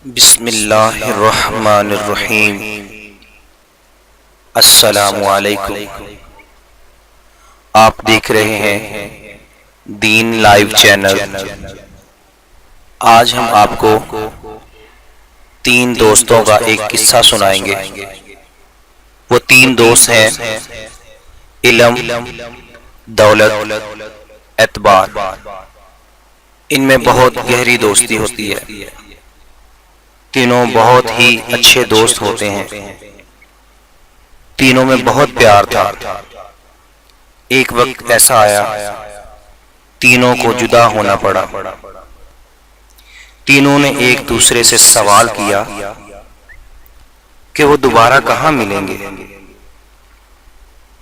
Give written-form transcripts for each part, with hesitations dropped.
بسم اللہ الرحمن الرحیم۔ السلام علیکم۔ آپ دیکھ رہے ہیں دین لائیو چینل۔ آج ہم آپ کو تین دوستوں کا ایک قصہ سنائیں گے۔ وہ تین دوست ہیں علم، دولت، اعتبار۔ ان میں بہت گہری دوستی ہوتی ہے۔ تینوں بہت ہی اچھے دوست ہوتے ہیں۔ تینوں میں بہت پیار تھا۔ ایک وقت ایسا آیا تینوں کو جدا ہونا پڑا۔ تینوں نے ایک دوسرے سے سوال کیا کہ وہ دوبارہ کہاں ملیں گے۔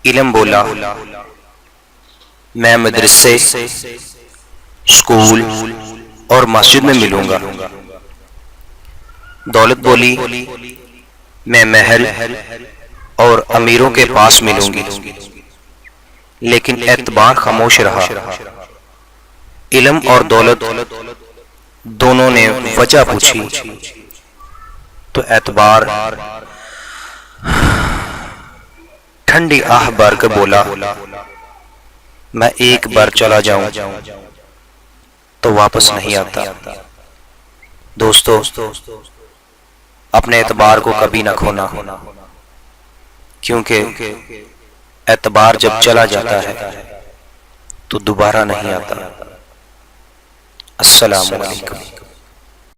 علم بولا، میں مدرسے، اسکول اور مسجد میں ملوں گا۔ دولت بولی، میں محل اور امیروں کے پاس ملوں گی۔ لیکن اعتبار خاموش رہا۔ علم اور دولت دونوں نے وجہ پوچھی تو اعتبار ٹھنڈی آہ بھر کے بولا، میں ایک بار چلا جاؤں تو واپس نہیں آتا۔ دوستو، اپنے اعتبار کو کبھی نہ کھونا، کیونکہ اعتبار جب چلا جاتا ہے تو دوبارہ نہیں آتا۔ السلام علیکم۔